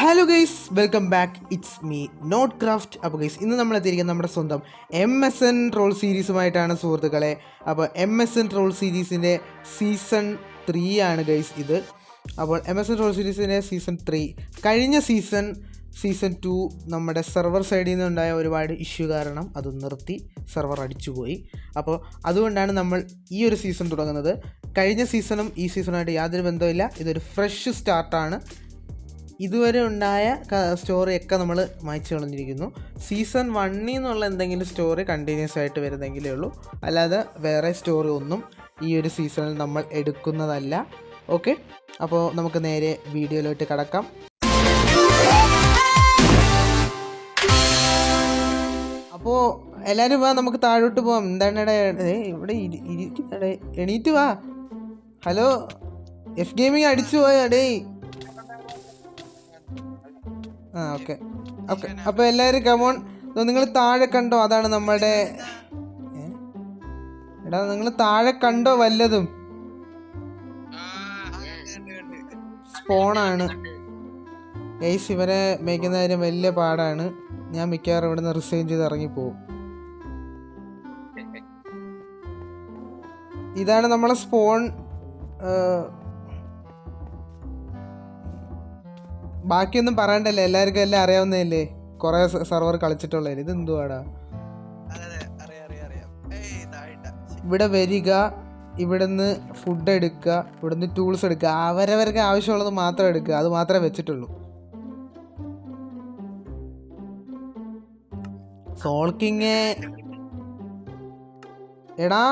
Hello guys, welcome back. It's me knot craft. അപ്പോൾ guys, ഇന്ന് നമ്മൾ എത്തിയിരിക്കുന്നത് നമ്മുടെ സ്വന്തം MSN ട്രോൾ സീരീസുമായിട്ടാണ് സുഹൃത്തുക്കളെ. അപ്പോൾ MSN ട്രോൾ സീരീസിൻ്റെ സീസൺ 3 ആണ് ഗൈസ് ഇത്. അപ്പോൾ MSN ട്രോൾ സീരീസിൻ്റെ സീസൺ 3 കഴിഞ്ഞ സീസൺ 2 നമ്മുടെ സെർവർ സൈഡിൽ നിന്നുണ്ടായ ഒരുപാട് ഇഷ്യൂ കാരണം അത് നിർത്തി, സെർവർ അടിച്ചുപോയി. അപ്പോൾ അതുകൊണ്ടാണ് നമ്മൾ ഈ ഒരു സീസൺ തുടങ്ങുന്നത്. കഴിഞ്ഞ സീസണും ഈ സീസണുമായിട്ട് യാതൊരു ബന്ധമില്ല. ഇതൊരു ഫ്രഷ് സ്റ്റാർട്ടാണ്. ഇതുവരെ ഉണ്ടായ സ്റ്റോറിയൊക്കെ നമ്മൾ മായ്ച്ചു കളഞ്ഞിരിക്കുന്നു. സീസൺ 1 നിന്നുള്ള എന്തെങ്കിലും സ്റ്റോറി കണ്ടിന്യൂസ് ആയിട്ട് വരുന്നെങ്കിലേ ഉള്ളൂ, അല്ലാതെ വേറെ സ്റ്റോറി ഒന്നും ഈ ഒരു സീസണിൽ നമ്മൾ എടുക്കുന്നതല്ല. ഓക്കെ, അപ്പോൾ നമുക്ക് നേരെ വീഡിയോയിലോട്ട് കടക്കാം. അപ്പോൾ എല്ലാവരും വാ, നമുക്ക് താഴോട്ട് പോവാം. എന്താണ് ഇവിടെ ഇരിക്കുന്നടേ, എണീറ്റ് വാ. ഹലോ, എഫ് ഗെയിമിങ് അടിച്ചു പോയടേ. Okay okay. അപ്പോൾ എല്ലാവരും കമോൺ, നിങ്ങൾ താഴെ കണ്ടോ? അതാണ് നമ്മുടെ എടാ, നിങ്ങൾ താഴെ കണ്ടോ വല്ലതും? സ്പോണാണ് ഗൈസ്. ഇവരെ മേയ്ക്കുന്ന കാര്യം വലിയ പാടാണ്. ഞാൻ മിക്കവാറും ഇവിടെ നിന്ന് റിസൈൻ ചെയ്ത് ഇറങ്ങിപ്പോവും. ഇതാണ് നമ്മളെ സ്പോൺ. ബാക്കിയൊന്നും പറയണ്ടല്ലേ, എല്ലാവർക്കും എല്ലാം അറിയാവുന്നതല്ലേ, കുറെ സെർവർ കളിച്ചിട്ടുള്ളതല്ലേ. ഇത് എന്തുവാടാ? ഇവിടെ വരിക, ഇവിടുന്ന് ഫുഡ് എടുക്കുക, ഇവിടുന്ന് ടൂൾസ് എടുക്കുക, അവരവർക്ക് ആവശ്യമുള്ളത് മാത്രം എടുക്കുക, അത് മാത്രമേ വെച്ചിട്ടുള്ളൂ. സോൾക്കിങ് എടാ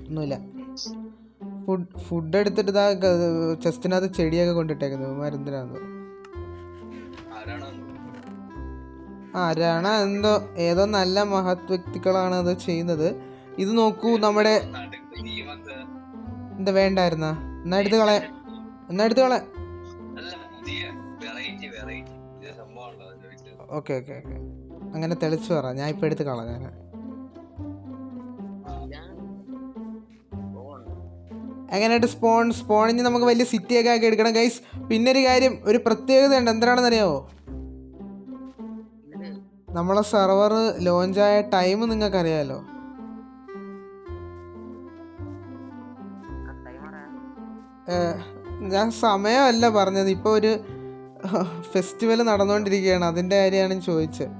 ഒന്നുമില്ല. ഫുഡ് എടുത്തിട്ട് ഇതാ ചെസ്റ്റിനകത്ത് ചെടിയൊക്കെ കൊണ്ടിട്ടേക്കുന്നത് മരുന്നിനാണ്. ആരാണ് എന്തോ, ഏതോ നല്ല മഹത് വ്യക്തികളാണ് അത് ചെയ്യുന്നത്. ഇത് നോക്കൂ, നമ്മുടെ എന്താ വേണ്ടായിരുന്നാ? എന്നാ എടുത്ത് കളയാ. ഓക്കെ ഓക്കെ ഓക്കെ, അങ്ങനെ തെളിച്ചു പറ. ഞാൻ ഇപ്പം എടുത്ത് കളഞ്ഞ. എങ്ങനെയായിട്ട് സ്പോണിന് നമുക്ക് വലിയ സിറ്റിയൊക്കെ ആക്കി എടുക്കണം ഗൈസ്. പിന്നെ ഒരു കാര്യം, ഒരു പ്രത്യേകത ഉണ്ട്. എന്താണെന്ന് അറിയാമോ? നമ്മളെ സെർവർ ലോഞ്ചായ ടൈം നിങ്ങൾക്ക് അറിയാമല്ലോ. ഞാൻ സമയമല്ല പറഞ്ഞത്, ഇപ്പോൾ ഒരു ഫെസ്റ്റിവൽ നടന്നുകൊണ്ടിരിക്കുകയാണ്, അതിൻ്റെ കാര്യമാണ് ചോദിച്ചത്.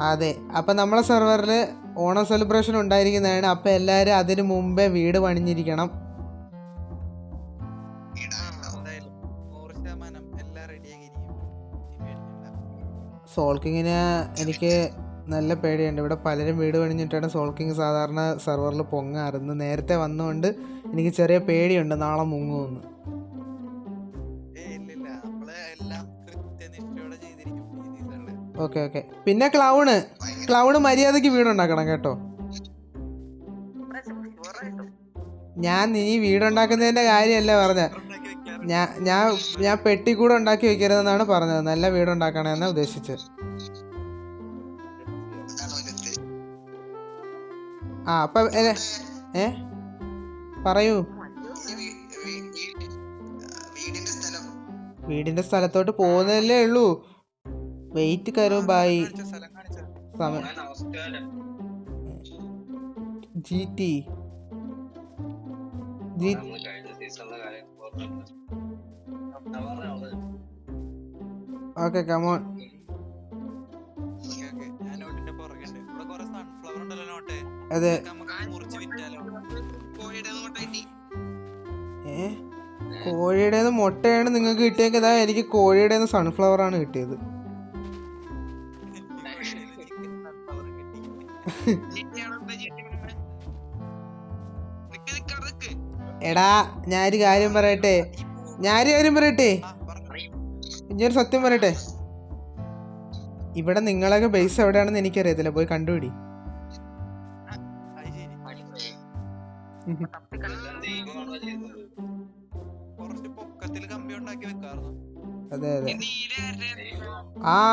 അതെ, അപ്പം നമ്മളെ സെർവറിൽ ഓണം സെലിബ്രേഷൻ ഉണ്ടായിരിക്കുന്നതാണ്. അപ്പം എല്ലാവരും അതിന് മുമ്പേ വീട് പണിഞ്ഞിരിക്കണം. സോൾക്കിങ്ങിന് എനിക്ക് നല്ല പേടിയുണ്ട്. ഇവിടെ പലരും വീട് പണിഞ്ഞിട്ടാണ് സോൾക്കിങ് സാധാരണ സെർവറിൽ പൊങ്ങാറുണ്ട്. നേരത്തെ വന്നുകൊണ്ട് എനിക്ക് ചെറിയ പേടിയുണ്ട് നാളെ മുങ്ങുമെന്ന്. Okay okay. പിന്നെ ക്ലൗണ് മര്യാദക്ക് വീടുണ്ടാക്കണം കേട്ടോ. ഞാൻ നീ വീടുണ്ടാക്കുന്നതിന്റെ കാര്യമല്ല പറഞ്ഞ, ഞാൻ പെട്ടിക്കൂടെ ഉണ്ടാക്കി വെക്കരുതെന്നാണ് പറഞ്ഞത്. നല്ല വീടുണ്ടാക്കണമെന്നാ ഉദ്ദേശിച്ചത്. അപ്പൊ പറയൂ. വീടിന്റെ സ്ഥലത്തോട്ട് പോകുന്നതല്ലേ ഉള്ളൂ. വെയിറ്റ് കരോ ബായി. Okay come on. അതെ, കോഴിയുടെ മുട്ടയാണ് നിങ്ങൾക്ക് കിട്ടിയേക്കതാ. എനിക്ക് കോഴിയുടെ സൺഫ്ലവർ ആണ് കിട്ടിയത്. എടാ, ഞാനൊരു കാര്യം പറയട്ടെ, ഇനിയൊരു സത്യം പറയട്ടെ. ഇവിടെ നിങ്ങളൊക്കെ ബേസ് എവിടെയാണെന്ന് എനിക്കറിയത്തില്ല, പോയി കണ്ടുപിടി. അതെ അതെ.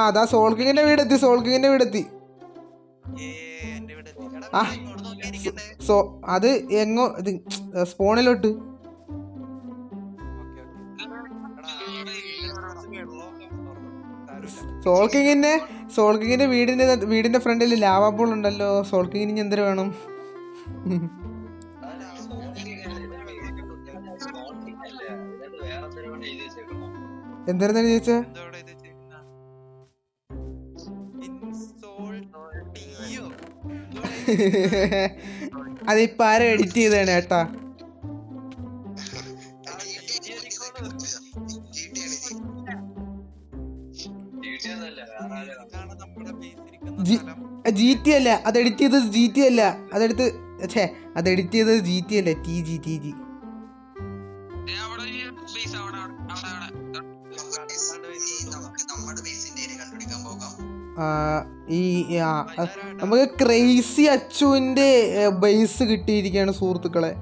അതാ സോൾക്കിങ്ങിന്റെ വീടെത്തി. അത് എങ്ങോ സ്പോണിലോട്ട് സോൾക്കിങ്ങിന്റെ വീടിന്റെ ഫ്രണ്ടിൽ ലാവാ പൂൾ ഉണ്ടല്ലോ. സോൾക്കിങ്ങിന് ഇനി എന്തൊരു വേണം? എന്തായിരുന്നു ചോദിച്ചാ? അതിപ്പോ ആരും എഡിറ്റ് ചെയ്താണ് ഏട്ടാ. GT അല്ല, അത് എഡിറ്റ് ചെയ്തത് GT അല്ല, അത് എഡിറ്റ് ചെയ്തത് GT അല്ലേ, TG. നമുക്ക് ക്രേസി അച്ചുവിന്റെ ബേസ് കിട്ടിയിരിക്കുകയാണ് സുഹൃത്തുക്കളെ.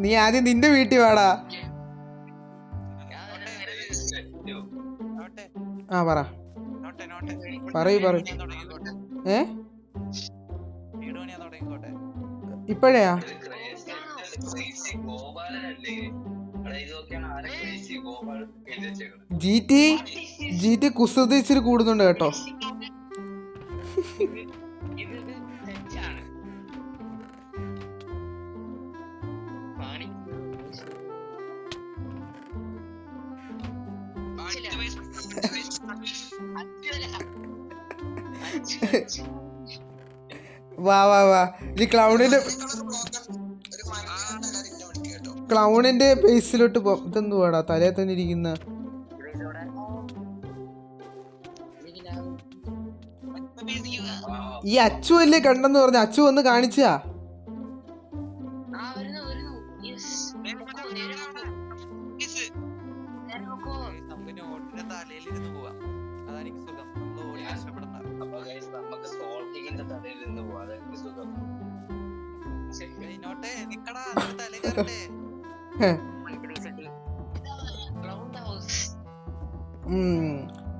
നീ ആദ്യം നിന്റെ വീട്ടിൽ വാടാ. പറയൂ. ഇപ്പഴാ GT കുസൃതി ഇച്ചിരി കൂടുന്നുണ്ട് കേട്ടോ. വാ ഈ ക്ലൗണിന്റെ ബേസിലോട്ട് പോ. ഇതെന്തുവാടാ തലേ തന്നെ ഇരിക്കുന്ന? ഈ അച്ചു അല്ലേ കണ്ടെന്ന് പറഞ്ഞ? അച്ചു ഒന്ന് കാണിച്ചാ?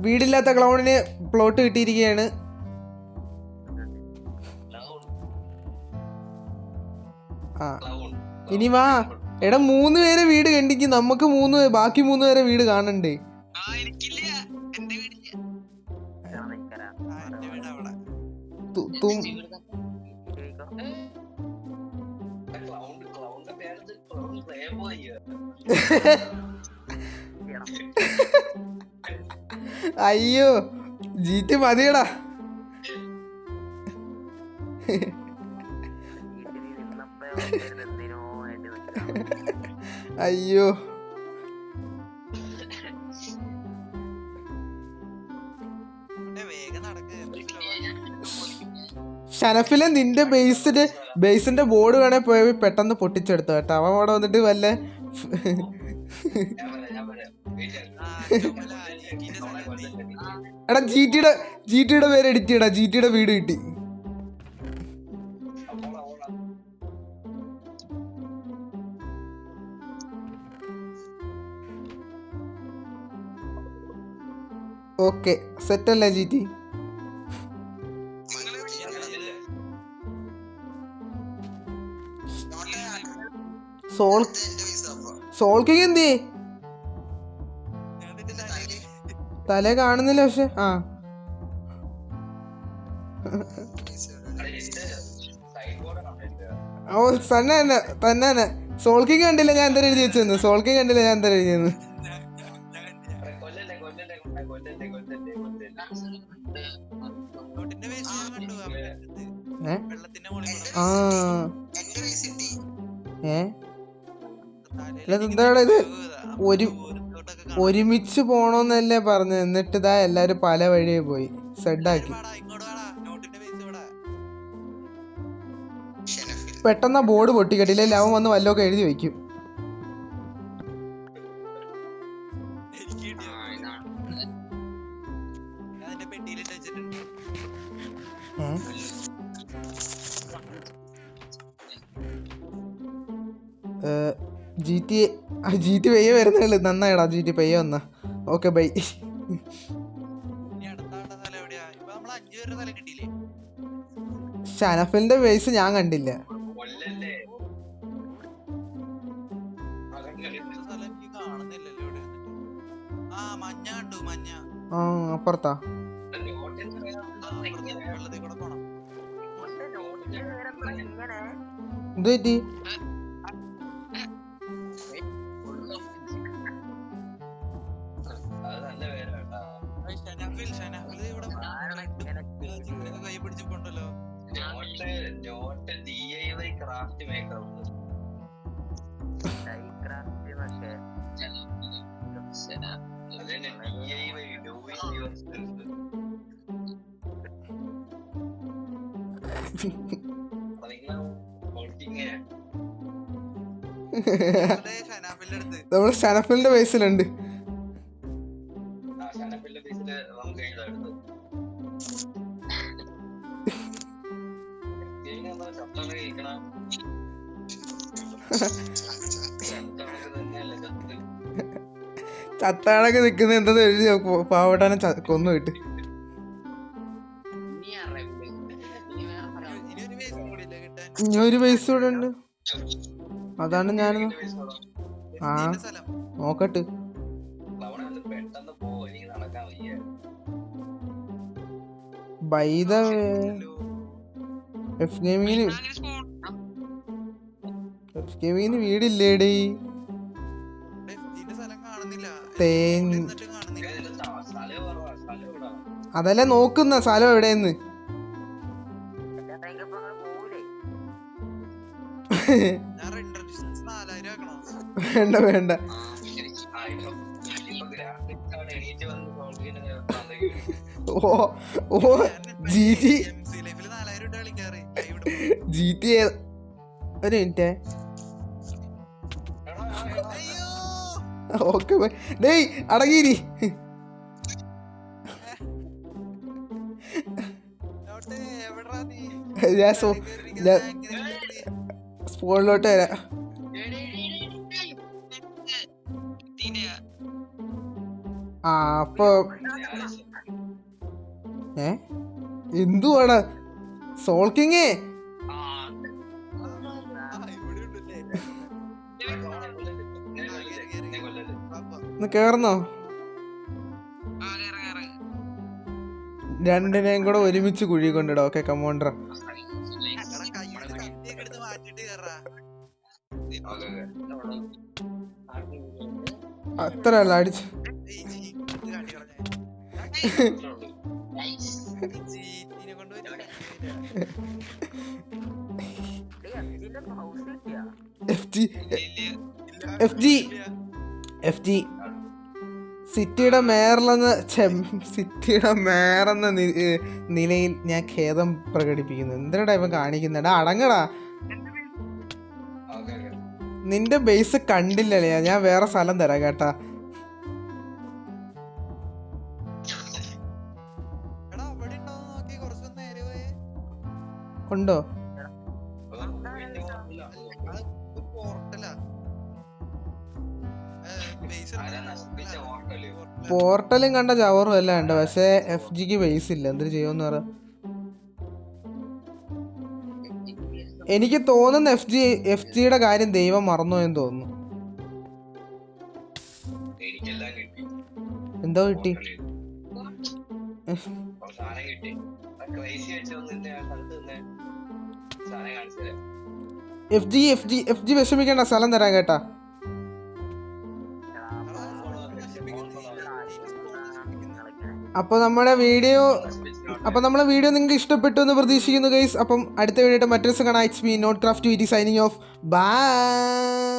വീടില്ലാത്ത ക്ലൗണിന് പ്ലോട്ട് കിട്ടിയിരിക്കുകയാണ്. ഇനി വാ എടാ, 3 പേരെ വീട് കണ്ടിക്ക്. നമുക്ക് ബാക്കി 3 പേരെ വീട് കാണണ്ടേ? അയ്യോ GT മതിയടാ. അയ്യോ ഷനഫിലെ നിന്റെ ബേസിന്റെ ബോർഡ് വേണേ പോയി പെട്ടെന്ന് പൊട്ടിച്ചെടുത്തു കേട്ടോ. അവൻ അവിടെ വന്നിട്ട് വല്ല എടാ GTയുടെ പേര് എഡിറ്റ് ചെയ്യടാ. GTയുടെ വീട് കിട്ടി. ഓക്കെ സെറ്റല്ലേ GT? സോൾക്കിങ് എന്തേ തല കാണുന്നില്ല? പക്ഷെ തന്നെ സോൾക്കിങ് കണ്ടില്ല ഞാൻ എന്തായാലും എഴുതി വെച്ചെന്ന്. സോൾക്കിങ് കണ്ടില്ല ഞാൻ എന്തായാലും എഴുതിയെന്ന്. എന്താടാ ഇത്? ഒരുമിച്ച് പോണോന്നല്ലേ പറഞ്ഞു. എന്നിട്ട് ഇതാ എല്ലാരും പല വഴിയെ പോയി സെഡാക്കി. പെട്ടെന്ന് ബോർഡ് പൊട്ടിക്കെട്ടില്ല. അവൻ വന്ന് വല്ലതൊക്കെ എഴുതി വെക്കും. GT പയ്യെ വരുന്നുള്ളു. നന്നായിടാ GT പയ്യെ വന്ന. Okay bye. ഷനഫിന്റെ ബേസ് ഞാൻ കണ്ടില്ല. കൊല്ലല്ലേ സ്ഥലം എനിക്ക് കാണുന്നില്ലല്ലോ ഇവിടെ വന്നിട്ട്. ആ മഞ്ഞ കണ്ടു, മഞ്ഞ. ആ അപ്പുറത്താ. വെള്ളത്തിൽ കൂടെ പോണം. എന്ത് പറ്റി? അത് നല്ല പേര് കേട്ടാ. ഷനാഫിൽ ഇവിടെ കൈ പിടിച്ചിട്ടുണ്ടല്ലോ. നോട്ട് DIY ക്രാഫ്റ്റ് മേക്കർ ഉണ്ട്. അതന്നെ DIY do it yourself. ഷനാഫിന്റെ അടുത്ത് നമ്മൾ ഷനഫിന്റെ ബേസിലുണ്ട്. ചത്താടൊക്കെ നിക്കുന്ന എന്താ എഴുതി പാവട്ടാനെ കൊന്നു വിട്ട്. ഇനി ഒരു ബേസ് കൂടെ ഉണ്ട്. അതാണ് ഞാൻ ആ നോക്കട്ട്. പെട്ടെന്ന് പോ, എനിക്ക് നടക്കാൻ വയ്യ. ബൈ ദ വേ എഫ് ഗെയിമിങ്ങിന് വീടില്ലേടി? അതല്ലേ നോക്കുന്ന സ്ഥലം എവിടെയെന്ന്. വേണ്ട വേണ്ട. ഓ ഓ GTA ഒരു മിനിറ്റ്. ഓക്കെ ഡേയ് അടങ്ങിയിരി. ഞാൻ സ്പോണിലോട്ട് വരാം. ആ അപ്പൊ എന്തുവാണ് സോൾക്കിങ്ങേ? കേറുന്നോ? രണ്ടിനെയും കൂടെ ഒരുമിച്ച് കുഴി കൊണ്ടിടാം. Okay commander. അത്ര അല്ല അടിച്ചു. FG സിറ്റിയുടെ മേയറെന്ന നിലയിൽ ഞാൻ ഖേദം പ്രകടിപ്പിക്കുന്നു. എന്തിനാ ഇവൻ കാണിക്കുന്നടാ? അടങ്ങടാ. നിന്റെ ബേസ് കണ്ടില്ലല്ലേ? ഞാൻ വേറെ സ്ഥലം തരാം കേട്ടാ. ഉണ്ടോ? പോർട്ടലും കണ്ട ചവറും എല്ലാം ഉണ്ട്. പക്ഷെ FGക്ക് ബേസ് ഇല്ല. എന്തൊരു ചെയ്യുമെന്ന് പറ. എനിക്ക് തോന്നുന്നു FGയുടെ കാര്യം ദൈവം മറന്നു എന്ന് തോന്നുന്നു. എന്തോ കിട്ടി? FG വിഷമിക്കേണ്ട, സ്ഥലം തരാം കേട്ടാ. അപ്പോൾ നമ്മളെ വീഡിയോ നിങ്ങൾക്ക് ഇഷ്ടപ്പെട്ടു എന്ന് പ്രതീക്ഷിക്കുന്നു ഗൈസ്. അപ്പം അടുത്ത വീഡിയോ മറ്റൊരു ദിവസം കാണാം. It's me knot craft signing off. By.